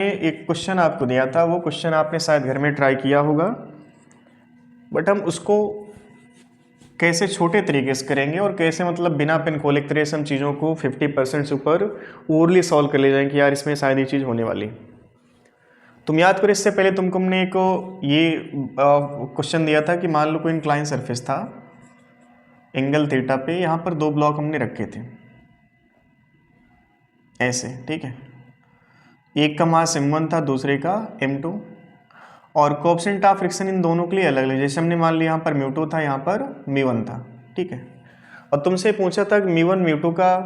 एक क्वेश्चन आपको दिया था, वो क्वेश्चन आपने शायद घर में ट्राई किया होगा, बट हम उसको कैसे छोटे तरीके से करेंगे और कैसे मतलब बिना पेन खोले एक तरह से हम चीज़ों को 50% से ऊपर ओरली सॉल्व कर ले जाएंगे कि यार इसमें शायद ये चीज़ होने वाली। तुम याद करो, इससे पहले तुमको हमने एक ये क्वेश्चन दिया था कि मान लो कोई इंक्लाइन सरफेस था, एंगल थीटा पे यहाँ पर दो ब्लॉक हमने रखे थे ऐसे, ठीक है। एक का मास m1 था, दूसरे का m2, और कोएफिशिएंट ऑफ फ्रिक्शन इन दोनों के लिए अलग अलग। जैसे हमने मान लिया यहाँ पर म्यू टू था, यहाँ पर m1 था, ठीक है। और तुमसे पूछा था कि m1 m2 का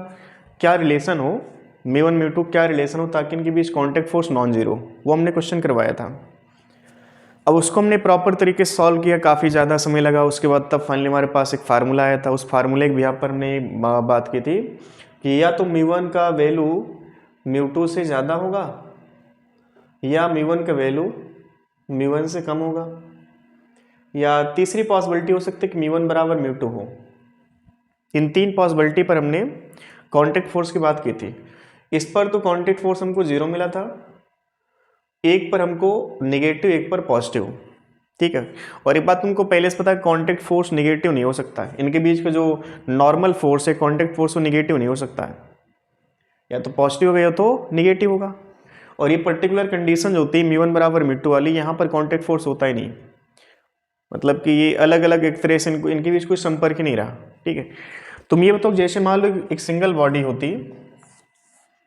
क्या रिलेशन हो, m1 m2 क्या रिलेशन हो ताकि इनके बीच कांटेक्ट फोर्स नॉन जीरो, वो हमने क्वेश्चन करवाया था। अब उसको हमने प्रॉपर तरीके से सॉल्व किया, काफ़ी ज़्यादा समय लगा। उसके बाद तब फाइनली हमारे पास एक फार्मूला आया था, उस फार्मूले की भी यहाँ पर हमने बात की थी कि या तो m1 का वैल्यू m2 से ज़्यादा होगा या m1 का वैल्यू m1 से कम होगा, या तीसरी पॉसिबिलिटी हो सकती है कि m1 बराबर m2 हो। इन तीन पॉसिबिलिटी पर हमने कांटेक्ट फोर्स की बात की थी। इस पर तो कांटेक्ट फोर्स हमको जीरो मिला था, एक पर हमको नेगेटिव, एक पर पॉजिटिव, ठीक है। और एक बात तुमको पहले से पता है, कांटेक्ट फोर्स नेगेटिव नहीं हो सकता है। इनके बीच का जो नॉर्मल फोर्स है कांटेक्ट फोर्स, वो नेगेटिव नहीं हो सकता है, या तो पॉजिटिव होगा या तो नेगेटिव होगा। और ये पर्टिकुलर कंडीशन जो होती है m1 बराबर m2 वाली, यहाँ पर कांटेक्ट फोर्स होता ही नहीं, मतलब कि ये अलग अलग एक तरह से इनके बीच कोई संपर्क ही नहीं रहा, ठीक है। तुम ये बताओ, जैसे मान लो एक सिंगल बॉडी होती,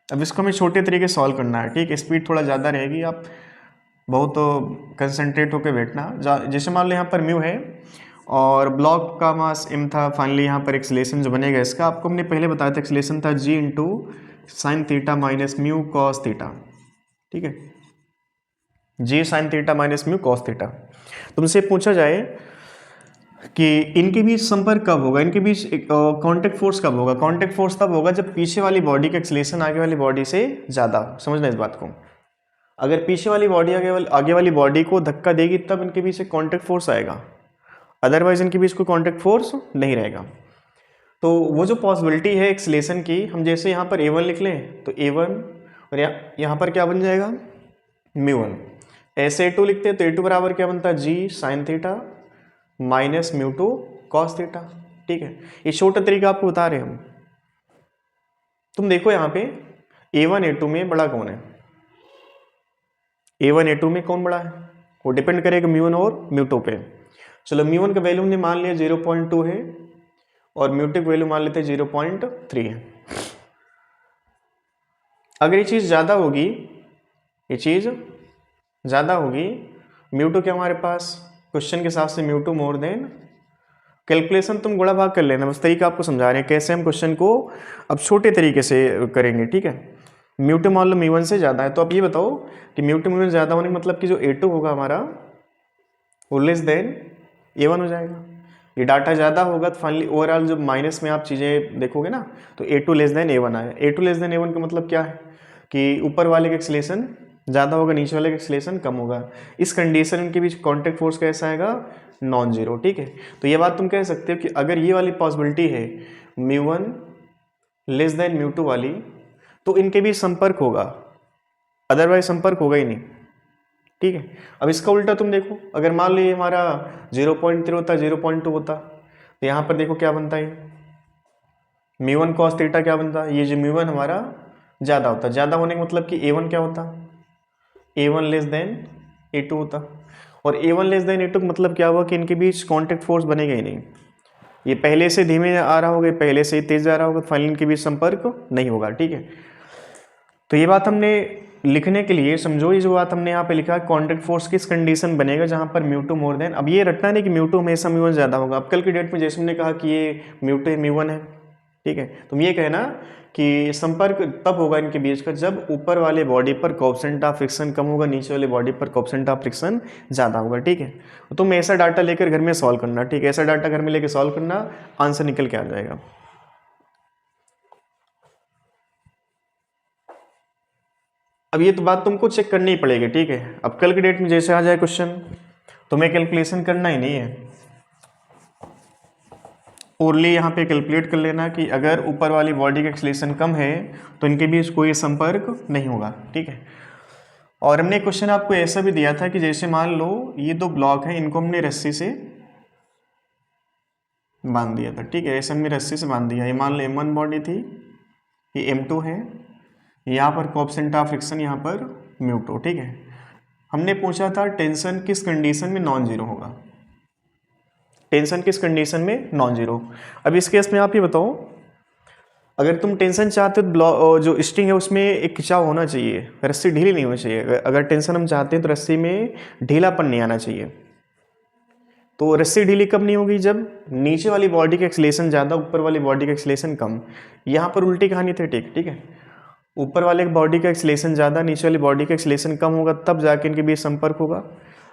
अब इसको हमें छोटे तरीके से सॉल्व करना है, ठीक है। स्पीड थोड़ा ज़्यादा रहेगी, आप बहुत कंसंट्रेट होकर बैठना। जैसे मान लो यहाँ पर म्यू है और ब्लॉक का मास m था, फाइनली यहाँ पर एक्सीलरेशन जो बनेगा इसका, आपको हमने पहले बताया था, एक्सीलरेशन था g into sine theta minus mu cos theta, ठीक है। g sign theta minus mu cos theta. तुमसे पूछा जाए कि इनके बीच संपर्क कब होगा, इनके बीच कांटेक्ट फोर्स कब होगा। कांटेक्ट फोर्स तब होगा जब पीछे वाली बॉडी का एक्सीलरेशन आगे वाली बॉडी से ज़्यादा। समझना इस बात को, अगर पीछे वाली बॉडी आगे वाली बॉडी को धक्का देगी तब इनके बीच एक कांटेक्ट फोर्स आएगा, अदरवाइज इनके बीच कोई कांटेक्ट फोर्स नहीं रहेगा। तो वो जो पॉसिबिलिटी है एक्सीलरेशन की, हम जैसे यहाँ पर a1 लिख लें तो a1, और यहाँ पर क्या बन जाएगा m1। ऐसे a2 लिखते हैं तो a2 बराबर क्या बनता है g sign theta minus m2 cos theta, ठीक है। ये छोटा तरीका आपको बता रहे हम। तुम देखो यहाँ पे a1 a2 में बड़ा कौन है, a1 a2 में कौन बड़ा है, वो डिपेंड करेगा m1 और m2 पे। चलो m1 का वैल्यू हमने मान लिया 0.2 है और m2 का वैल्यू मान लेते हैं 0.3 है। अगर ये चीज़ ज़्यादा होगी, ये चीज़ ज़्यादा होगी, m2 क्या हमारे पास क्वेश्चन के हिसाब से m2 मोर देन, कैलकुलेशन तुम गुणा भाग कर लेना, बस तरीका आपको समझा रहे हैं कैसे हम क्वेश्चन को अब छोटे तरीके से करेंगे, ठीक है। m2 मान लो m1 से ज़्यादा है, तो आप ये बताओ कि m2 m1 ज़्यादा होने का मतलब कि जो a2 होगा हमारा वो लेस देन a1 हो जाएगा। ये डाटा ज़्यादा होगा तो फाइनली ओवरऑल जब माइनस में आप चीज़ें देखोगे ना, तो a2 लेस देन a1 आया। a2 लेस देन a1 का मतलब क्या है कि ऊपर वाले का एक्सीलरेशन ज़्यादा होगा, नीचे वाले का एक्सीलरेशन कम होगा। इस कंडीशन इनके बीच कांटेक्ट फोर्स कैसा आएगा, नॉन जीरो, ठीक है। तो ये बात तुम कह सकते हो कि अगर ये वाली पॉसिबिलिटी है m1 लेस देन m2 वाली, तो इनके बीच संपर्क होगा, अदरवाइज संपर्क होगा ही नहीं, ठीक है। अब इसका उल्टा तुम देखो, अगर मान लो ये हमारा 0.3 होता, 0.2 होता, तो यहाँ पर देखो क्या बनता है, m1 cos थीटा क्या बनता है, ये जो m1 हमारा ज़्यादा होता, ज़्यादा होने का मतलब कि a1 क्या होता, a1 लेस देन a2 होता। और a1 लेस देन a2 का मतलब क्या हुआ कि इनके बीच कांटेक्ट फोर्स बनेगा ही नहीं। ये पहले से धीमे आ रहा होगा, पहले से तेज जा रहा होगा, फाइनली इनके बीच संपर्क नहीं होगा, ठीक है। तो ये बात हमने लिखने के लिए समझो, ये जो बात हमने यहाँ पे लिखा है कांटेक्ट फोर्स किस कंडीशन बनेगा जहाँ पर m2 मोर देन, अब ये रटना नहीं कि m2 हमेशा m1 ज़्यादा होगा। अब कल की डेट में जैसे हमने कहा कि ये m2 m1 है, ठीक है, तुम ये कहना कि संपर्क तब होगा इनके बीच का जब ऊपर वाले बॉडी पर कोएफिशिएंट ऑफ फ्रिक्शन कम होगा, नीचे वाले बॉडी पर कोएफिशिएंट ऑफ फ्रिक्शन ज़्यादा होगा, ठीक है। तो तुम ऐसा डाटा लेकर घर में सॉल्व करना, ठीक है, ऐसा डाटा घर में लेकर सॉल्व करना, आंसर निकल के आ जाएगा। अब ये तो बात तुमको चेक करनी ही पड़ेगी, ठीक है। अब कल की डेट में जैसे आ जाए क्वेश्चन, तुम्हें कैलकुलेशन करना ही नहीं है, ओरली यहाँ पे कैलकुलेट कर लेना कि अगर ऊपर वाली बॉडी का एक्सीलरेशन कम है तो इनके बीच कोई संपर्क नहीं होगा, ठीक है। और हमने क्वेश्चन आपको ऐसा भी दिया था कि जैसे मान लो ये दो ब्लॉक हैं, इनको हमने रस्सी से बांध दिया था, ठीक है, ऐसे हमने रस्सी से बांध दिया। ये मान लो M1 बॉडी थी, ये M2 है, यहाँ पर कोएफिशिएंट ऑफ फ्रिक्शन यहाँ पर μ2, ठीक है। हमने पूछा था टेंशन किस कंडीशन में नॉन जीरो होगा, टेंशन किस कंडीशन में नॉन जीरो। अब इस केस में आप ये बताओ, अगर तुम टेंशन चाहते हो तो जो स्ट्रिंग है उसमें एक खिंचाव होना चाहिए, रस्सी ढीली नहीं होनी चाहिए। अगर टेंशन हम चाहते हैं तो रस्सी में ढीलापन नहीं आना चाहिए। तो रस्सी ढीली कब नहीं होगी, जब नीचे वाली बॉडी का एक्सीलरेशन ज़्यादा, ऊपर वाली बॉडी का एक्सीलरेशन कम। यहाँ पर उल्टी कहानी थी, ठीक है, ऊपर वाले बॉडी का एक्सीलरेशन ज़्यादा, नीचे वाली बॉडी का एक्सीलरेशन कम होगा, तब जाके इनके बीच संपर्क होगा।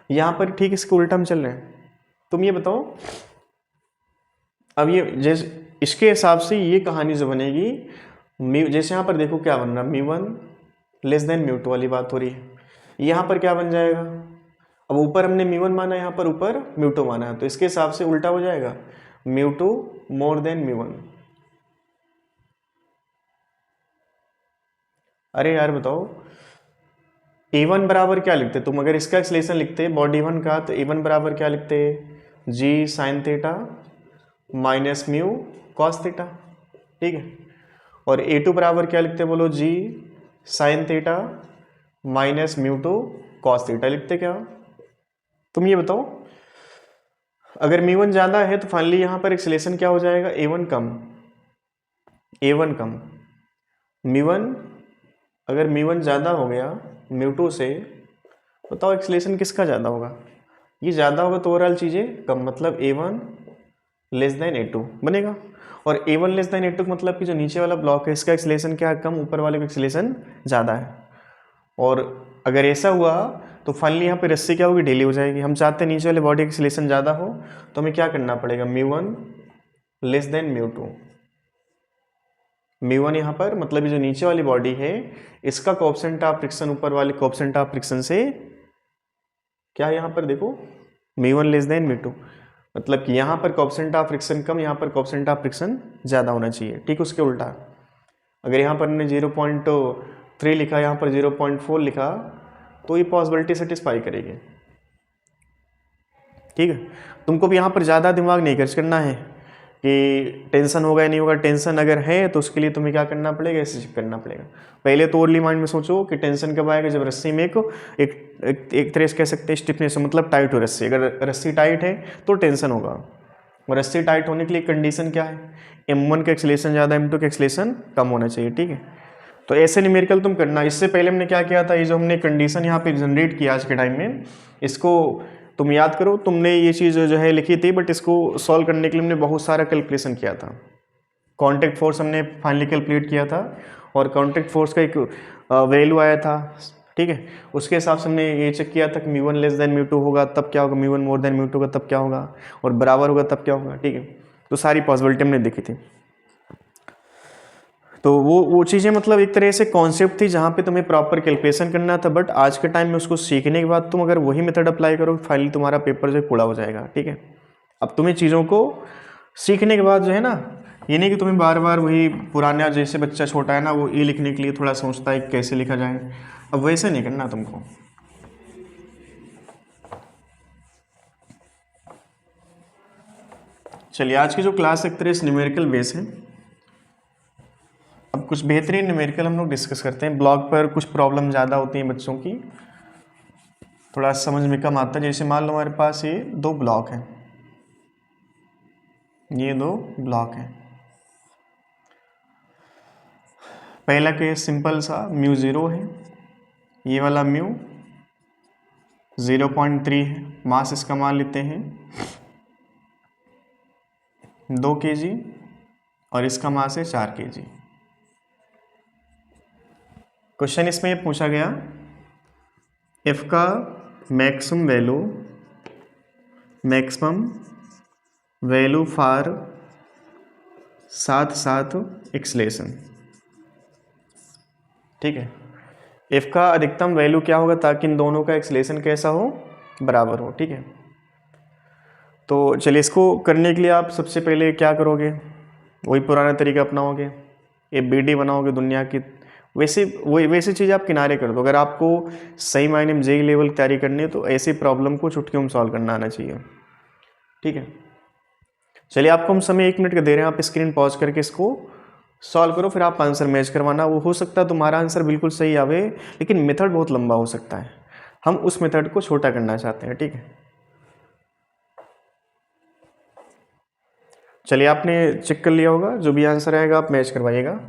यहाँ पर ठीक इसके उल्टा हम चल रहे हैं। तुम ये बताओ, अब ये जैसे इसके हिसाब से ये कहानी जो बनेगी, जैसे यहाँ पर देखो क्या बन रहा, μ1 लेस देन μ2 वाली बात हो रही है। यहाँ पर क्या बन जाएगा, अब ऊपर हमने μ1 माना, यहाँ पर ऊपर μ2 माना है, तो इसके हिसाब से उल्टा हो जाएगा, μ2 मोर देन μ1। अरे यार बताओ, A1 बराबर क्या लिखते तुम, अगर इसका एक्सलेशन लिखते बॉडी 1 का, तो A1 बराबर क्या लिखते, g sine theta minus mu cos theta, ठीक है। और A2 बराबर क्या लिखते, बोलो, g sine theta minus μ2 cos theta लिखते क्या। तुम ये बताओ, अगर μ1 ज़्यादा है तो फाइनली यहाँ पर एक्सलेशन क्या हो जाएगा, A1 कम, A1 कम, μ1, अगर μ1 ज़्यादा हो गया μ2 से, बताओ एक्सलेशन किसका ज़्यादा होगा, ये ज़्यादा होगा तो ओवरऑल चीज़ें कम, मतलब A1 लेस देन A2 बनेगा। और A1 लेस देन A2 मतलब कि जो नीचे वाला ब्लॉक है इसका एक्सलेशन क्या है, कम, ऊपर वाले का एक्सलेशन ज़्यादा है। और अगर ऐसा हुआ तो फाइनली यहाँ पे रस्सी क्या होगी, ढीली हो जाएगी। हम चाहते हैं नीचे वाले बॉडी का एक्सलेशन ज़्यादा हो, तो हमें क्या करना पड़ेगा, μ1 लेस देन μ2। μ1 यहाँ पर मतलब ये जो नीचे वाली बॉडी है इसका कोएफिशिएंट ऑफ फ्रिक्शन ऊपर वाले कोएफिशिएंट ऑफ फ्रिक्शन से क्या है, यहाँ पर देखो μ1 लेस देन μ2, मतलब कि यहाँ पर कोएफिशिएंट ऑफ फ्रिक्शन कम, यहाँ पर कोएफिशिएंट ऑफ फ्रिक्शन ज़्यादा होना चाहिए, ठीक। उसके उल्टा अगर यहाँ पर हमने 0.3 लिखा, यहाँ पर 0.4 लिखा, तो ये पॉसिबिलिटी सेटिस्फाई करेगी, ठीक है। तुमको भी यहाँ पर ज़्यादा दिमाग नहीं खर्च करना है कि टेंशन होगा या नहीं होगा। टेंशन अगर है तो उसके लिए तुम्हें क्या करना पड़ेगा, ऐसे चेक करना पड़ेगा। पहले तो ओरली माइंड में सोचो कि टेंशन कब आएगा, जब रस्सी में एक तरह से कह सकते हैं स्टिफनेस, मतलब टाइट हो रस्सी। अगर रस्सी टाइट है तो टेंशन होगा, और रस्सी टाइट होने के लिए कंडीशन क्या है, M1 का एक्सीलरेशन ज़्यादा, M2 का एक्सीलरेशन कम होना चाहिए, ठीक है। तो ऐसे न्यूमेरिकल तुम करना। इससे पहले हमने क्या किया था, ये जो हमने कंडीशन यहाँ पे जनरेट किया आज के टाइम में, इसको तुम याद करो। तुमने ये चीज़ जो है लिखी थी, बट इसको सॉल्व करने के लिए हमने बहुत सारा कैलकुलेशन किया था। कॉन्टैक्ट फोर्स हमने फाइनली कैलकुलेट किया था, और कॉन्टैक्ट फोर्स का एक वैल्यू आया था, ठीक है। उसके हिसाब से हमने ये चेक किया था कि μ1 लेस देन μ2 होगा तब क्या होगा, μ1 मोर देन μ2 होगा तब क्या होगा, और बराबर होगा तब क्या होगा, ठीक है। तो सारी पॉसिबिलिटी हमने देखी थी। तो वो चीज़ें मतलब एक तरह से कॉन्सेप्ट थी जहाँ पे तुम्हें प्रॉपर कैलकुलेशन करना था, बट आज के टाइम में उसको सीखने के बाद तुम अगर वही मेथड अप्लाई करो, फाइनली तुम्हारा पेपर जो है कूड़ा हो जाएगा, ठीक है। अब तुम्हें चीज़ों को सीखने के बाद जो है ना, ये नहीं कि तुम्हें बार बार वही पुराना, जैसे बच्चा छोटा है ना, वो ये लिखने के लिए थोड़ा सोचता है कैसे लिखा जाए, अब वैसे नहीं करना तुमको। चलिए, आज की जो क्लास एक तरह से न्यूमेरिकल बेस है। अब कुछ बेहतरीन न्यूमेरिकल हम लोग डिस्कस करते हैं। ब्लॉक पर कुछ प्रॉब्लम ज़्यादा होती हैं बच्चों की, थोड़ा समझ में कम आता है। जैसे मान लो हमारे पास ये दो ब्लॉक हैं, ये दो ब्लॉक हैं। पहला केस सिंपल सा, μ0 है, ये वाला μ 0.3 है, मास इसका मान लेते हैं 2 kg, और इसका मास है 4 kg। क्वेश्चन इसमें ये पूछा गया, F का मैक्सिमम वैल्यू फॉर साथ एक्सलेशन, ठीक है। F का अधिकतम वैल्यू क्या होगा ताकि इन दोनों का एक्सलेशन कैसा हो, बराबर हो, ठीक है। तो चलिए, इसको करने के लिए आप सबसे पहले क्या करोगे, वही पुराना तरीका अपनाओगे, एक BD बनाओगे दुनिया की वैसी चीज़ आप किनारे कर दो। अगर आपको सही मायने में जेई लेवल की तैयारी करनी है तो ऐसी प्रॉब्लम को चुटकियों में सॉल्व करना आना चाहिए, ठीक है। चलिए आपको हम समय 1 मिनट का दे रहे हैं, आप स्क्रीन पॉज करके इसको सॉल्व करो, फिर आप आंसर मैच करवाना। वो हो सकता है तुम्हारा आंसर बिल्कुल सही आवे, लेकिन मेथड बहुत लंबा हो सकता है, हम उस मेथड को छोटा करना चाहते हैं, ठीक है। चलिए आपने चेक कर लिया होगा, जो भी आंसर आएगा आप मैच करवाइएगा।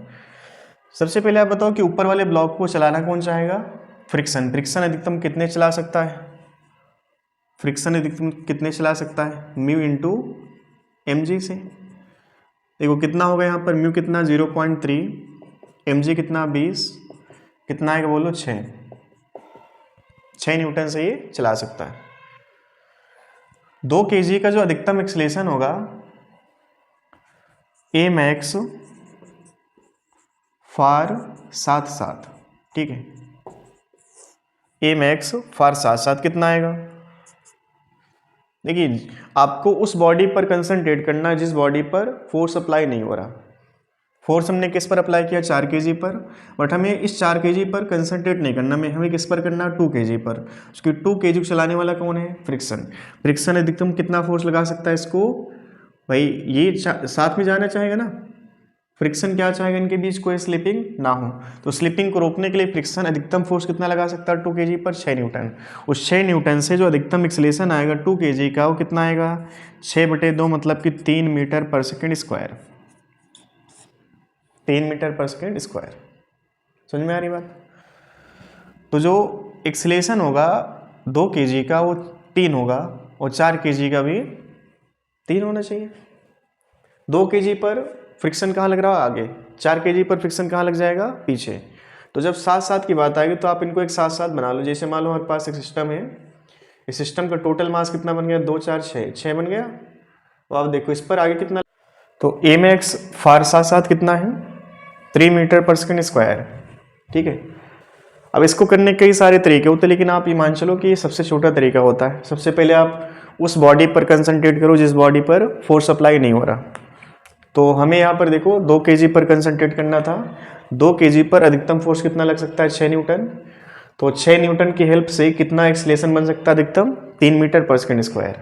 सबसे पहले आप बताओ कि ऊपर वाले ब्लॉक को चलाना कौन चाहेगा? फ्रिक्शन। फ्रिक्शन अधिकतम कितने चला सकता है? फ्रिक्शन अधिकतम कितने चला सकता है? म्यू इंटू एम जी से। देखो कितना होगा यहाँ पर, म्यू कितना 0.3, एम जी कितना 20, कितना आएगा बोलो 6 न्यूटन से ये चला सकता है। 2 kg का जो अधिकतम एक्सीलरेशन होगा ए मैक्स फॉर 7 ठीक है, ए मैक्स फॉर 7 कितना आएगा? देखिए आपको उस बॉडी पर कंसंट्रेट करना है जिस बॉडी पर फोर्स अप्लाई नहीं हो रहा। फोर्स हमने किस पर अप्लाई किया? 4 kg पर, बट हमें इस 4 kg पर कंसंट्रेट नहीं करना, हमें किस पर करना? 2 kg पर। उसकी 2 kg को चलाने वाला कौन है? फ्रिक्शन। फ्रिक्शन अधिकतम कितना फोर्स लगा सकता है इसको? भाई ये साथ में जाना चाहेगा ना, फ्रिक्शन क्या चाहेगा इनके बीच कोई स्लिपिंग ना हो, तो स्लिपिंग को रोकने के लिए फ्रिक्शन अधिकतम फोर्स कितना लगा सकता है? 2 kg पर 6 न्यूटन। उस 6 न्यूटन से जो अधिकतम एक्सीलरेशन आएगा 2 kg का, वो कितना आएगा? 6/2 मतलब कि 3 मीटर पर सेकेंड स्क्वायर। 3 मीटर पर सेकेंड स्क्वायर। समझ में आ रही बात? तो जो एक्सीलरेशन होगा 2 kg का वो 3 होगा, और 4 kg का भी 3 होना चाहिए। 2 kg पर फ्रिक्शन कहाँ लग रहा है? आगे। 4 kg पर फ्रिक्शन कहाँ लग जाएगा? पीछे। तो जब 7 की बात आएगी तो आप इनको एक 7 बना लो। जैसे मान लो हमारे पास एक सिस्टम है, इस सिस्टम का टोटल मास कितना बन गया? 2 4 6 बन गया। तो आप देखो इस पर आगे कितना, तो ए मैक्स फॉर 7 कितना है? 3 मीटर पर सेकेंड स्क्वायर, ठीक है। अब इसको करने के कई सारे तरीके होते हैं, लेकिन आप ये मान चलो कि ये सबसे छोटा तरीका होता है। सबसे पहले आप उस बॉडी पर कंसंट्रेट करो जिस बॉडी पर फोर्स अप्लाई नहीं हो रहा। तो हमें यहाँ पर देखो 2 kg पर कंसंट्रेट करना था। 2 kg पर अधिकतम फोर्स कितना लग सकता है? 6 न्यूटन। तो 6 न्यूटन की हेल्प से कितना एक्सीलरेशन बन सकता है अधिकतम? 3 मीटर पर सेकेंड स्क्वायर।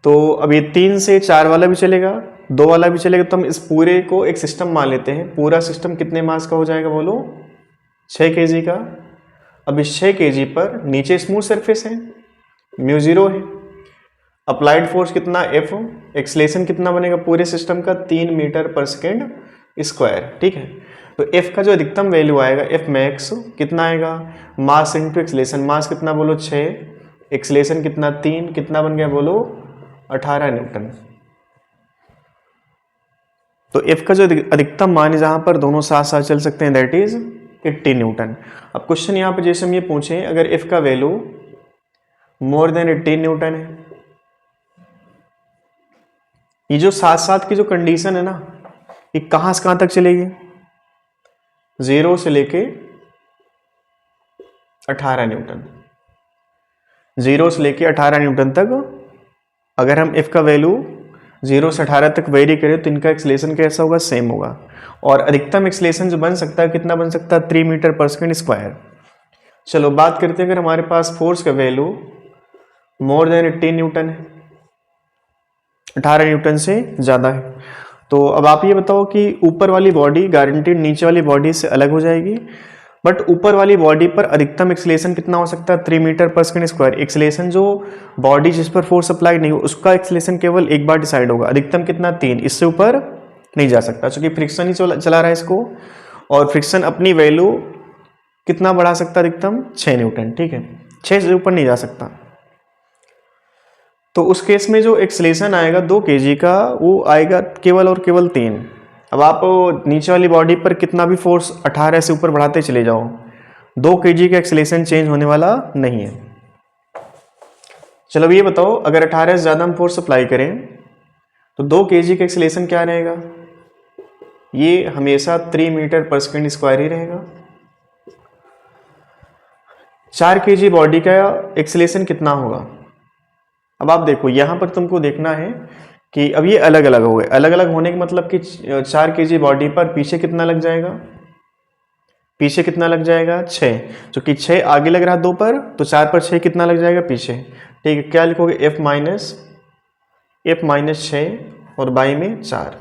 तो अब ये 3 से 4 वाला भी चलेगा, 2 वाला भी चलेगा, तो हम इस पूरे को एक सिस्टम मान लेते हैं। पूरा सिस्टम कितने मास का हो जाएगा बोलो? 6 kg का। अब इस 6 kg पर नीचे स्मूथ सरफेस है, म्यू 0 है, अप्लाइड फोर्स कितना? F, एक्सीलरेशन कितना बनेगा पूरे सिस्टम का? 3 मीटर पर सेकेंड स्क्वायर, ठीक है। तो F का जो अधिकतम वैल्यू आएगा F मैक्स कितना आएगा? Mass into acceleration. मास कितना बोलो? 6, एक्सीलरेशन कितना? 3, कितना बन गया बोलो? 18 न्यूटन। तो F का जो अधिकतम मान है जहां पर दोनों साथ साथ चल सकते हैं, दैट इज 80 न्यूटन। अब क्वेश्चन यहाँ पर जैसे हम ये पूछें, अगर F का वैल्यू मोर देन 80 न्यूटन है, ये जो 7 की जो कंडीशन है ना, ये कहां से कहां तक चलेगी? 0 से लेके 18 न्यूटन। 0 से लेके 18 न्यूटन तक अगर हम F का वैल्यू 0 से 18 तक वेरी करें तो इनका एक्सीलरेशन कैसा होगा? सेम होगा। और अधिकतम एक्सीलरेशन जो बन सकता है कितना बन सकता है? 3 मीटर पर सेकेंड स्क्वायर। चलो बात करते हैं, अगर हमारे पास फोर्स का वैल्यू मोर देन 80 न्यूटन है, 18 न्यूटन से ज़्यादा है, तो अब आप ये बताओ कि ऊपर वाली बॉडी गारंटीड नीचे वाली बॉडी से अलग हो जाएगी, बट ऊपर वाली बॉडी पर अधिकतम एक्सीलरेशन कितना हो सकता है? 3 मीटर पर सेकेंड स्क्वायर। एक्सीलरेशन जो बॉडी जिस पर फोर्स अप्लाई नहीं हो उसका एक्सीलरेशन केवल एक बार डिसाइड होगा, अधिकतम कितना? 3, इससे ऊपर नहीं जा सकता, क्योंकि फ्रिक्शन ही चला रहा है इसको, और फ्रिक्शन अपनी वैल्यू कितना बढ़ा सकता है? अधिकतम 6 न्यूटन, ठीक है। 6 से ऊपर नहीं जा सकता। तो उस केस में जो एक्सीलरेशन आएगा 2 kg का, वो आएगा केवल और केवल 3। अब आप नीचे वाली बॉडी पर कितना भी फोर्स 18 से ऊपर बढ़ाते चले जाओ, 2 kg का एक्सीलरेशन चेंज होने वाला नहीं है। चलो अब ये बताओ, अगर 18 से ज़्यादा हम फोर्स अप्लाई करें तो 2 kg का एक्सीलरेशन क्या रहेगा? ये हमेशा 3 मीटर पर सेकेंड स्क्वायर ही रहेगा। 4 kg बॉडी का एक्सीलरेशन कितना होगा? अब आप देखो यहाँ पर तुमको देखना है कि अब ये अलग अलग हो गए। अलग अलग होने का मतलब कि 4 kg बॉडी पर पीछे कितना लग जाएगा? पीछे कितना लग जाएगा 6, क्योंकि 6 आगे लग रहा है 2 पर, तो 4 पर 6 कितना लग जाएगा पीछे। ठीक है, क्या लिखोगे f माइनस 6 और बाई में 4।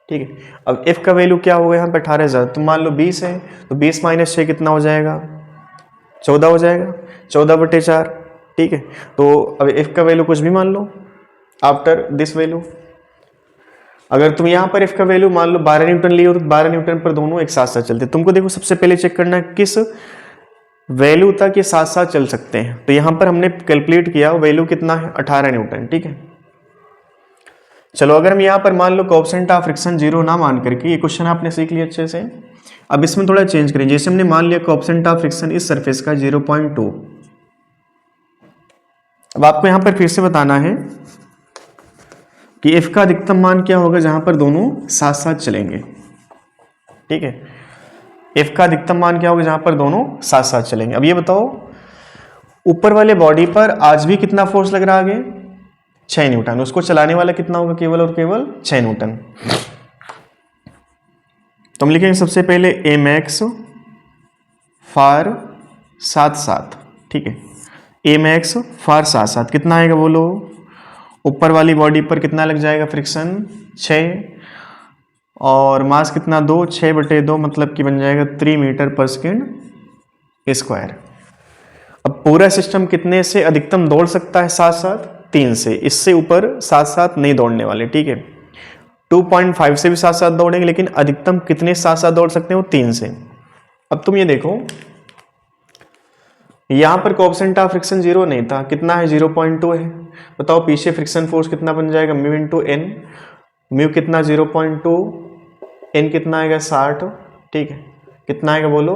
ठीक है, अब f का वैल्यू क्या होगा यहाँ पे 18,000, तो मान लो 20 है, तो 20 माइनस 6 कितना हो जाएगा 14 हो जाएगा, 14/4। ठीक है, तो अब f का वैल्यू कुछ भी मान लो आफ्टर दिस वैल्यू। अगर तुम यहाँ पर f का वैल्यू मान लो 12 न्यूटन लिए हो तो 12 न्यूटन पर दोनों एक साथ साथ चलते। तुमको देखो सबसे पहले चेक करना है किस वैल्यू तक ये साथ साथ चल सकते हैं। तो यहाँ पर हमने कैलकुलेट किया वैल्यू कितना है 18 न्यूटन। ठीक है, चलो अगर हम यहाँ पर मान लो कोएफिशिएंट ऑफ फ्रिक्शन 0 ना मान करके, ये क्वेश्चन आपने सीख लिया अच्छे से, अब इसमें थोड़ा चेंज करें। जैसे हमने मान लिया कोएफिशिएंट ऑफ फ्रिक्शन इस सरफेस का 0.2। अब आपको यहाँ पर फिर से बताना है कि f का अधिकतम मान क्या होगा जहां पर दोनों साथ साथ चलेंगे। ठीक है, f का अधिकतम मान क्या होगा जहां पर दोनों साथ साथ चलेंगे। अब ये बताओ ऊपर वाले बॉडी पर आज भी कितना फोर्स लग रहा है आगे 6 न्यूटन, उसको चलाने वाला कितना होगा केवल और केवल 6 न्यूटन। तो हम लिखेंगे सबसे पहले mx फॉर साथ साथ। ठीक है, mx फॉर साथ साथ कितना आएगा बोलो, ऊपर वाली बॉडी पर कितना लग जाएगा फ्रिक्शन 6 और मास कितना 2, 6/2 मतलब कि बन जाएगा 3 मीटर पर सेकेंड स्क्वायर। अब पूरा सिस्टम कितने से अधिकतम दौड़ सकता है साथ साथ 3 से, इससे ऊपर साथ साथ नहीं दौड़ने वाले। ठीक है, 2.5 से भी साथ साथ दौड़ेंगे, लेकिन अधिकतम कितने साथ साथ दौड़ सकते हैं वो 3 से। अब तुम ये देखो यहां पर कोएफिशिएंट ऑफ फ्रिक्शन 0 नहीं था, कितना है 0.2 है। बताओ पीछे फ्रिक्शन फोर्स कितना बन जाएगा म्यू इंटू एन, म्यू कितना 0.2, एन कितना आएगा 60। ठीक है, कितना आएगा बोलो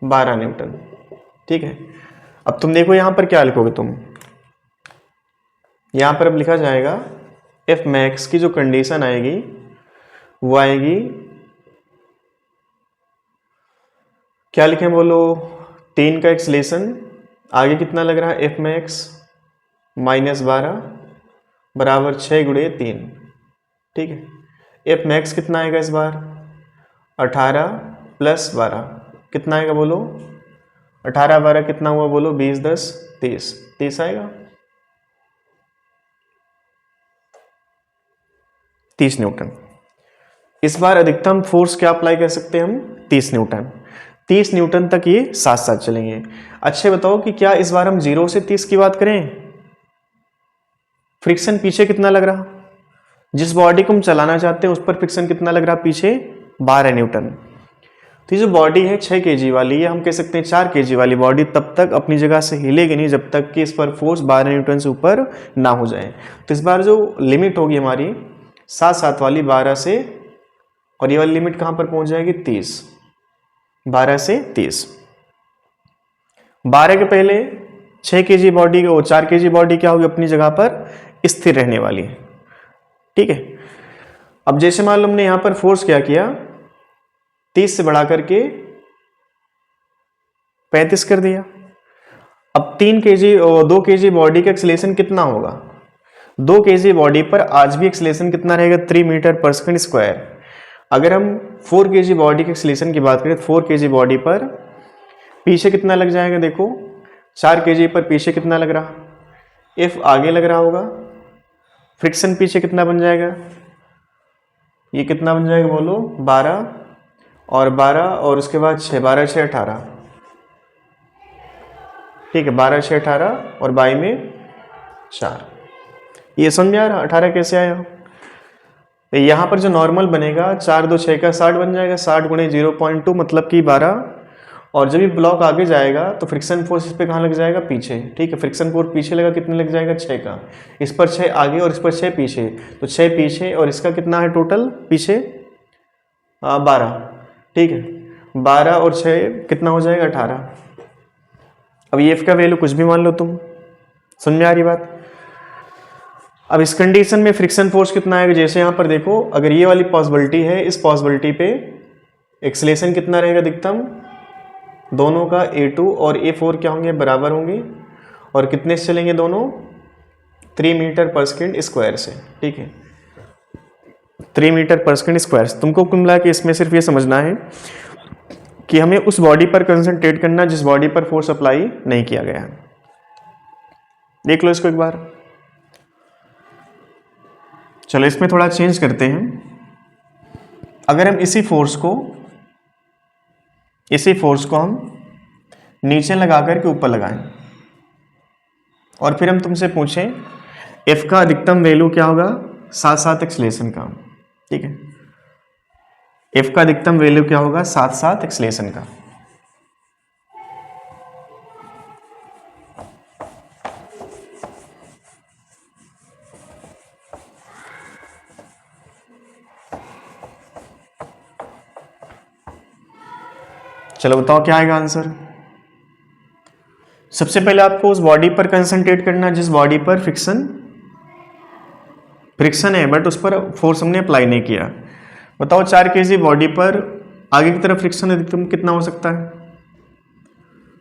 12 न्यूटन। ठीक है, अब तुम देखो यहां पर क्या लिखोगे तुम, यहां पर अब लिखा जाएगा एफ मैक्स की जो कंडीशन आएगी वो आएगी, क्या लिखें बोलो 3 का एक्सलेशन, आगे कितना लग रहा है एफ मैक्स -12 बराबर 6 × 3। ठीक है, एफ मैक्स कितना आएगा इस बार 18 + 12 कितना आएगा बोलो, 18 12 कितना हुआ बोलो 20 10 30, 30 आएगा 30 न्यूटन। इस बार अधिकतम फोर्स क्या अप्लाई कर सकते हैं हम 30 न्यूटन। 30 न्यूटन तक ये साथ साथ चलेंगे। अच्छे बताओ कि क्या इस बार हम 0 से 30 की बात करें, फ्रिक्शन पीछे कितना लग रहा, जिस बॉडी को हम चलाना चाहते हैं उस पर फ्रिक्शन कितना लग रहा पीछे 12 न्यूटन। तो ये जो बॉडी है 6 kg वाली, ये हम कह सकते हैं 4 kg वाली बॉडी तब तक अपनी जगह से हिलेगी नहीं जब तक कि इस पर फोर्स 12 न्यूटन से ऊपर ना हो जाए। तो इस बार जो लिमिट होगी हमारी साथ साथ वाली 12 से, और ये वाली लिमिट कहां पर पहुंच जाएगी 30, 12 से 30। 12 के पहले 6 kg बॉडी और 4 kg बॉडी क्या होगी अपनी जगह पर स्थिर रहने वाली है। ठीक है, अब जैसे मान लो हमने यहां पर फोर्स क्या किया 30 से बढ़ा करके 35 कर दिया। अब 3 kg और 2 kg बॉडी का एक्सीलरेशन कितना होगा, 2 kg बॉडी पर आज भी एक्सीलरेशन कितना रहेगा 3 मीटर पर सेकंड स्क्वायर। अगर हम 4 kg बॉडी के एक्सीलरेशन की बात करें 4 kg बॉडी पर पीछे कितना लग जाएगा, देखो 4 kg पर पीछे कितना लग रहा, F आगे लग रहा होगा, फ्रिक्शन पीछे कितना बन जाएगा, ये कितना बन जाएगा बोलो 12 और 12 और उसके बाद 6, 12 6 18। ठीक है, 12 6 18 और बाई में 4। ये समझ में आ रहा 18 कैसे आया। तो यहाँ पर जो नॉर्मल बनेगा 4 2 6 का 60 बन जाएगा, 60 × 0.2 मतलब कि 12। और जब ये ब्लॉक आगे जाएगा तो फ्रिक्शन फोर्स इस पे कहाँ लग जाएगा पीछे। ठीक है, फ्रिक्शन फोर्स पीछे लगा कितने लग जाएगा 6 का, इस पर 6 आगे और इस पर 6 पीछे, तो 6 पीछे और इसका कितना है टोटल पीछे 12। ठीक है, 12 और 6 कितना हो जाएगा 18। अब ये F का वैल्यू कुछ भी मान लो तुम, समझ में आ रही बात। अब इस कंडीशन में फ्रिक्शन फोर्स कितना आएगा, जैसे यहाँ पर देखो अगर ये वाली पॉसिबिलिटी है, इस पॉसिबिलिटी पे एक्सीलरेशन कितना रहेगा अधिकतम, दोनों का A2 और A4 क्या होंगे बराबर होंगे, और कितने से चलेंगे दोनों 3 मीटर पर सेकंड स्क्वायर से। ठीक है, 3 मीटर पर सेकंड स्क्वायर। तुमको कुल मिला के इसमें सिर्फ ये समझना है कि हमें उस बॉडी पर कंसंट्रेट करना जिस बॉडी पर फोर्स अप्लाई नहीं किया गया है। देख लो इसको एक बार। चलो इसमें थोड़ा चेंज करते हैं। अगर हम इसी फोर्स को हम नीचे लगा करके ऊपर लगाएं और फिर हम तुमसे पूछें F का अधिकतम वैल्यू क्या होगा साथ साथ एक्सीलरेशन का, ठीक है। F का अधिकतम वैल्यू क्या होगा साथ साथ एक्सीलरेशन का। चलो बताओ क्या आएगा आंसर। सबसे पहले आपको उस बॉडी पर कंसंट्रेट करना जिस बॉडी पर फ्रिक्शन है बट उस पर फोर्स हमने अप्लाई नहीं किया। बताओ 4 kg बॉडी पर आगे की तरफ फ्रिक्शन अधिकतम कितना हो सकता है।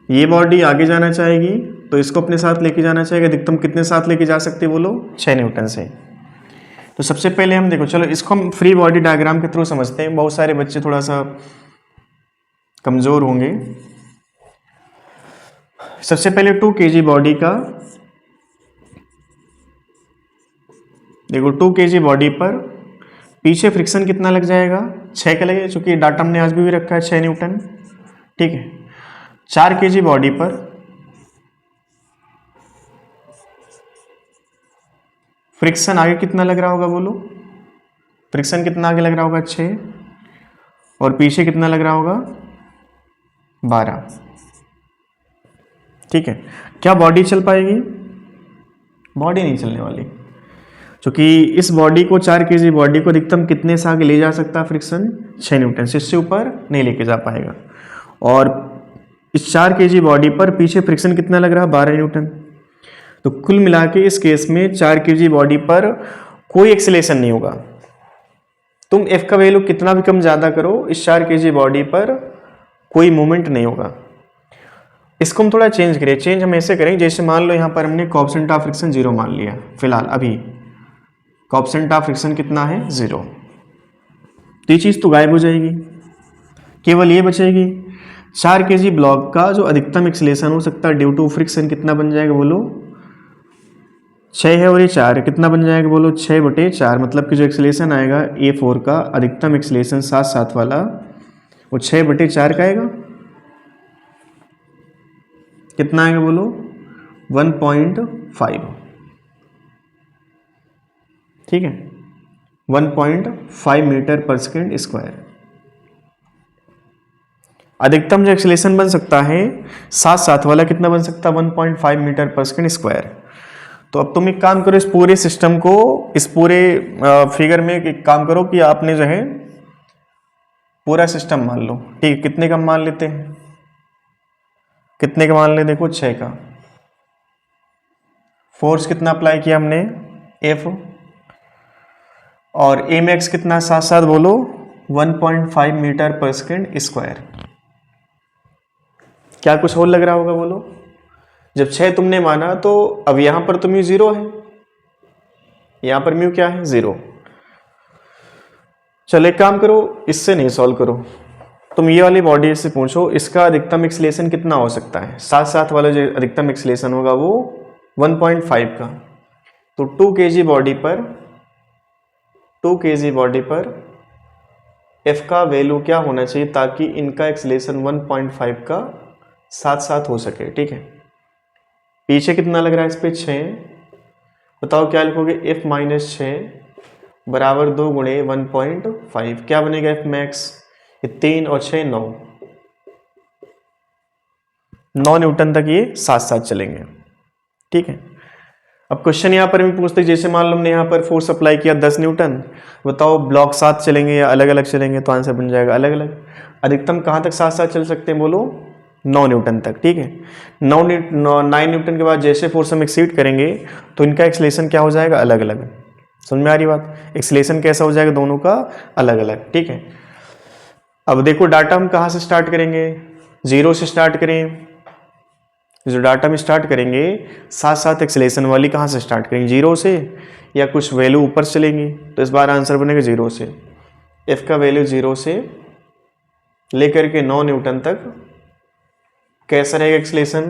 ये बॉडी आगे जाना चाहेगी तो इसको अपने साथ लेके जाना चाहिए। अधिकतम कितने साथ लेके जा सकते बोलो 6 न्यूटन से। तो सबसे पहले हम देखो, चलो इसको हम फ्री बॉडी डायग्राम के थ्रू समझते हैं। बहुत सारे बच्चे थोड़ा सा कमजोर होंगे। सबसे पहले 2 kg बॉडी का देखो, 2 kg बॉडी पर पीछे फ्रिक्शन कितना लग जाएगा 6 का लगेगा, क्योंकि डाटा हमने आज भी रखा है 6 न्यूटन, ठीक है। 4 kg बॉडी पर फ्रिक्शन आगे कितना लग रहा होगा बोलो। फ्रिक्शन कितना आगे लग रहा होगा 6 और पीछे कितना लग रहा होगा 12, ठीक है। क्या बॉडी चल पाएगी? बॉडी नहीं चलने वाली, क्योंकि इस बॉडी को 4 kg बॉडी को अधिकतम कितने से आगे ले जा सकता है फ्रिक्शन 6 न्यूटन से, इससे ऊपर नहीं लेके जा पाएगा। और इस 4 kg बॉडी पर पीछे फ्रिक्शन कितना लग रहा है 12 न्यूटन। तो कुल मिला के इस केस में 4 kg बॉडी पर कोई एक्सीलरेशन नहीं होगा। तुम F का वैल्यू कितना भी कम ज़्यादा करो, इस 4 kg बॉडी पर कोई मूवमेंट नहीं होगा। इसको हम थोड़ा चेंज करें। चेंज हम ऐसे करें, जैसे मान लो यहाँ पर हमने कोएफिशिएंट ऑफ फ्रिक्शन 0 मान लिया। फिलहाल अभी कोएफिशिएंट ऑफ फ्रिक्शन कितना है 0। तो ये चीज़ तो गायब हो जाएगी, केवल ये बचेगी 4 kg ब्लॉक का जो अधिकतम एक्सीलरेशन हो सकता है ड्यू टू फ्रिक्शन कितना बन जाएगा बोलो 6 है और ये 4 है, कितना बन जाएगा बोलो 6/4। मतलब कि जो एक्सीलरेशन आएगा A4 का अधिकतम एक्सीलरेशन साथ साथ वाला वो 6/4 का आएगा। कितना आएगा बोलो 1.5, ठीक है, 1.5 मीटर पर सेकेंड स्क्वायर। अधिकतम जो एक्सीलरेशन बन सकता है साथ साथ वाला कितना बन सकता है 1.5 मीटर पर सेकेंड स्क्वायर। तो अब तुम एक काम करो, इस पूरे सिस्टम को, इस पूरे फिगर में एक काम करो कि आपने जो है पूरा सिस्टम मान लो, ठीक है। कितने का मान लेते हैं, कितने का मान ले, देखो 6 का। फोर्स कितना अप्लाई किया हमने F, और A मैक्स कितना साथ साथ बोलो 1.5 मीटर पर सेकेंड स्क्वायर। क्या कुछ और लग रहा होगा बोलो। जब 6 तुमने माना तो अब यहां पर तो म्यू 0 है, यहां पर म्यू क्या है 0। चलो एक काम करो, इससे नहीं सॉल्व करो, तुम ये वाली बॉडी से पूछो इसका अधिकतम एक्सीलरेशन कितना हो सकता है। साथ साथ वाला जो अधिकतम एक्सीलरेशन होगा वो 1.5 का। तो 2 kg बॉडी पर F का वैल्यू क्या होना चाहिए ताकि इनका एक्सीलरेशन 1.5 का साथ साथ हो सके, ठीक है। पीछे कितना लग रहा है इस पे 6। बताओ क्या लिखोगे F - 6 बराबर 2 गुणे 1.5, क्या बनेगा F मैक्स, 3 और 6 9 न्यूटन तक ये साथ साथ चलेंगे, ठीक है। अब क्वेश्चन यहाँ पर भी पूछते, जैसे मान लो हमने यहाँ पर फोर्स अप्लाई किया 10 न्यूटन, बताओ ब्लॉक साथ चलेंगे या अलग अलग चलेंगे। तो आंसर बन जाएगा अलग अलग। अधिकतम कहाँ तक साथ साथ चल सकते हैं बोलो 9 न्यूटन तक, ठीक है। 9 न्यूटन के बाद जैसे फोर्स हम एक्सीड करेंगे तो इनका एक्सीलरेशन क्या हो जाएगा अलग अलग। समझ में आ रही बात, एक्सीलरेशन कैसा हो जाएगा दोनों का अलग अलग, ठीक है। अब देखो डाटा हम कहाँ से स्टार्ट करेंगे, 0 से स्टार्ट करें। जो डाटा में स्टार्ट करेंगे साथ साथ एक्सीलरेशन वाली कहाँ से स्टार्ट करेंगे 0 से, या कुछ वैल्यू ऊपर चलेंगी। तो इस बार आंसर बनेगा 0 से। F का वैल्यू 0 से लेकर के 9 न्यूटन तक कैसा रहेगा एक्सीलरेशन,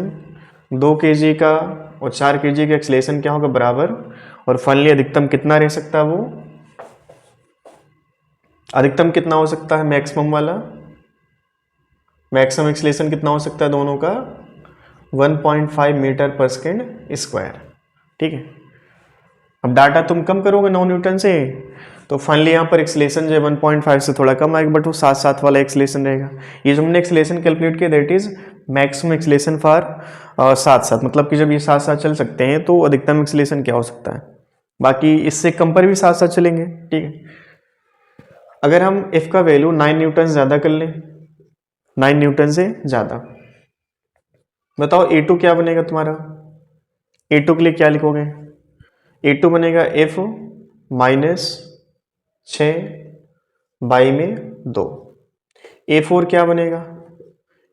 2 kg का और 4 kg का एक्सीलरेशन क्या होगा बराबर, और फाइनली अधिकतम कितना रह सकता है, वो अधिकतम कितना हो सकता है, मैक्सिमम वाला, मैक्सिमम एक्सीलरेशन कितना हो सकता है दोनों का, 1.5 मीटर पर सेकेंड स्क्वायर। ठीक है, अब डाटा तुम कम करोगे 9 न्यूटन से तो फाइनली यहाँ पर एक्सीलरेशन जो है 1.5 से थोड़ा कम आएगा, बट वो साथ साथ वाला एक्सीलरेशन रहेगा। ये जो हमने एक्सीलरेशन कैलकुलेट किया that is maximum acceleration for साथ साथ, मतलब कि जब ये साथ साथ चल सकते हैं तो अधिकतम एक्सीलरेशन क्या हो सकता है, बाकी इससे कम पर भी साथ साथ चलेंगे। ठीक है, अगर हम F का वैल्यू 9 न्यूटन ज़्यादा कर लें, 9 न्यूटन से ज़्यादा, बताओ A2 क्या बनेगा तुम्हारा, A2 के लिए क्या लिखोगे, A2 बनेगा F माइनस 6 बाई में 2। A4 क्या बनेगा,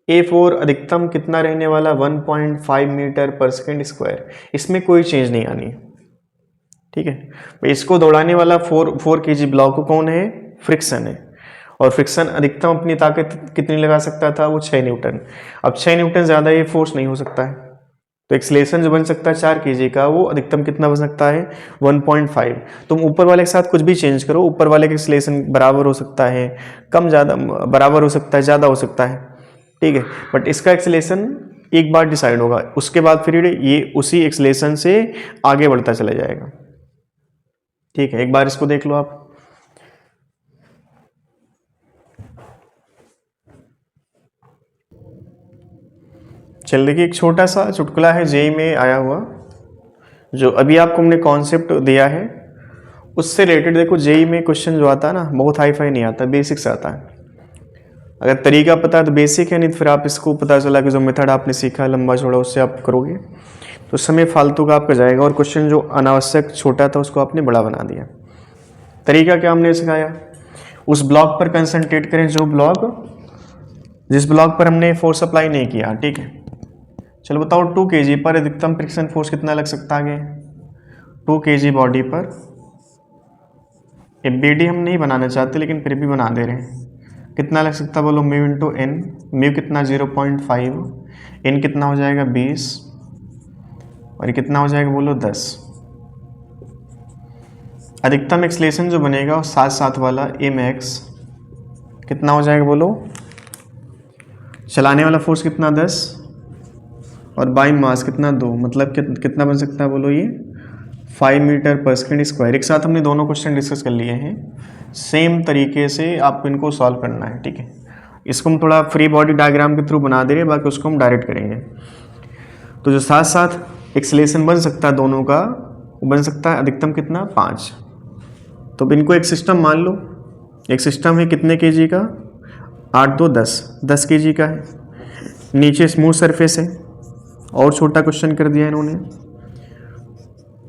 A4 अधिकतम कितना रहने वाला, 1.5 मीटर पर सेकेंड स्क्वायर, इसमें कोई चेंज नहीं आनी। ठीक है, इसको दौड़ाने वाला 4 kg ब्लॉक कौन है, फ्रिक्शन है, और फ्रिक्शन अधिकतम अपनी ताकत कितनी लगा सकता था, वो 6 न्यूटन। अब 6 न्यूटन ज़्यादा ये फोर्स नहीं हो सकता है, तो एक्सीलरेशन जो बन सकता है 4 kg का, वो अधिकतम कितना बन सकता है, 1.5। तुम ऊपर वाले के साथ कुछ भी चेंज करो, ऊपर वाले का एक्सीलरेशन बराबर हो सकता है, कम ज़्यादा बराबर हो सकता है, ज़्यादा हो सकता है। ठीक है, बट इसका एक्सीलरेशन एक बार डिसाइड होगा, उसके बाद फिर ये उसी एक्सीलरेशन से आगे बढ़ता चला जाएगा। ठीक है, एक बार इसको देख लो आप। चल देखिए, एक छोटा सा चुटकुला है जेई में आया हुआ, जो अभी आपको हमने कॉन्सेप्ट दिया है उससे रिलेटेड। देखो जेई में क्वेश्चन जो आता है ना, बहुत हाई फाई नहीं आता, बेसिक से आता है। अगर तरीका पता है तो बेसिक है, नहीं तो फिर आप इसको पता चला कि जो मेथड आपने सीखा लंबा चौड़ा उससे आप करोगे तो समय फालतू का आपका जाएगा, और क्वेश्चन जो अनावश्यक छोटा था उसको आपने बड़ा बना दिया। तरीका क्या हमने सिखाया, उस ब्लॉक पर कंसंट्रेट करें जिस ब्लॉक पर हमने फोर्स अप्लाई नहीं किया। ठीक है, चलो बताओ 2 kg पर अधिकतम फ्रिक्शन फोर्स कितना लग सकता है, 2 kg बॉडी पर। BD हम नहीं बनाना चाहते लेकिन फिर भी बना दे रहे हैं, कितना लग सकता है बोलो, म्यू इंटू एन, म्यू कितना 0.5, एन कितना हो जाएगा 20, और ये कितना हो जाएगा बोलो 10। अधिकतम एक्सीलरेशन जो बनेगा और साथ साथ वाला mx कितना हो जाएगा बोलो, चलाने वाला फोर्स कितना 10 और बाई मास कितना 2, मतलब कितना बन सकता है बोलो, ये 5 मीटर पर सेकेंड स्क्वायर। एक साथ हमने दोनों क्वेश्चन डिस्कस कर लिए हैं, सेम तरीके से आपको इनको सॉल्व करना है। ठीक है, इसको हम थोड़ा फ्री बॉडी डायग्राम के थ्रू बना दे रहे हैं, बाकी उसको हम डायरेक्ट करेंगे। तो जो साथ साथ एक्सीलरेशन बन सकता है दोनों का, वो बन सकता है अधिकतम कितना 5। तो इनको एक सिस्टम मान लो, एक सिस्टम है कितने kg का, 8 2 10 kg का है, नीचे स्मूथ सरफेस है, और छोटा क्वेश्चन कर दिया इन्होंने।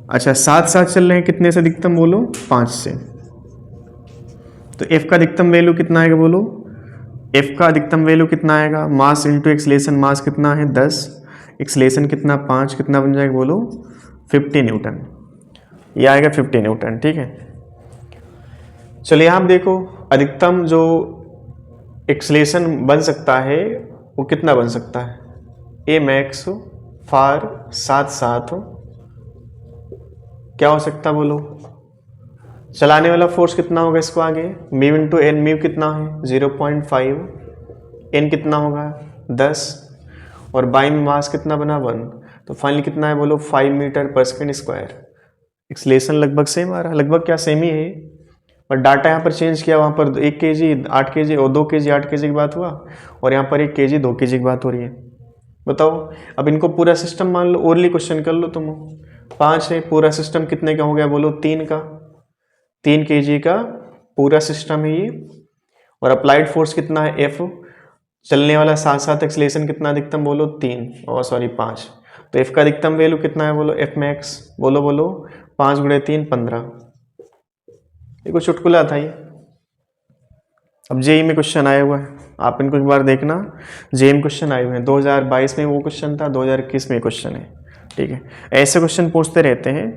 अच्छा, साथ साथ चल रहे हैं, कितने से अधिकतम बोलो, 5 से। तो F का अधिकतम वैल्यू कितना आएगा बोलो, F का अधिकतम वैल्यू कितना आएगा, मास इंटू एक्सीलरेशन, मास कितना है 10, एक्सीलरेशन कितना 5, कितना बन जाएगा बोलो 50 न्यूटन, ये आएगा 50 न्यूटन। ठीक है, चलिए आप देखो अधिकतम जो एक्सीलरेशन बन सकता है वो कितना बन सकता है, mx फॉर साथ साथ क्या हो सकता है बोलो, चलाने वाला फोर्स कितना होगा इसको आगे, म्यू इंटू एन, म्यू कितना है 0.5, एन कितना होगा 10, और बाई में मास कितना बना 1, तो फाइनली कितना है बोलो 5 मीटर पर सेकेंड स्क्वायर। एक्सीलरेशन लगभग सेम आ रहा है, लगभग क्या सेम ही है, पर डाटा यहाँ पर चेंज किया, वहाँ पर 1 kg 8 kg और 2 kg 8 kg की बात हुआ, और यहाँ पर 1 kg 2 kg की बात हो रही है। बताओ, अब इनको पूरा सिस्टम मान लो, ओरली क्वेश्चन कर लो तुम, 5 है, पूरा सिस्टम कितने का हो गया बोलो 3 का, 3 kg का पूरा सिस्टम है ये, और अप्लाइड फोर्स कितना है F, चलने वाला साथ साथ एक्सीलरेशन कितना अधिकतम बोलो 3 और सॉरी 5, तो F का अधिकतम वैल्यू कितना है बोलो, F मैक्स बोलो 5 गुणे 3 15। ये कुछ चुटकुला था ये। अब जेई में क्वेश्चन आया हुआ है, आप इनको एक बार देखना, जेई में क्वेश्चन आए हुए हैं, 2022 में वो क्वेश्चन था, 2021 में क्वेश्चन है। ठीक है, ऐसे क्वेश्चन पूछते रहते हैं।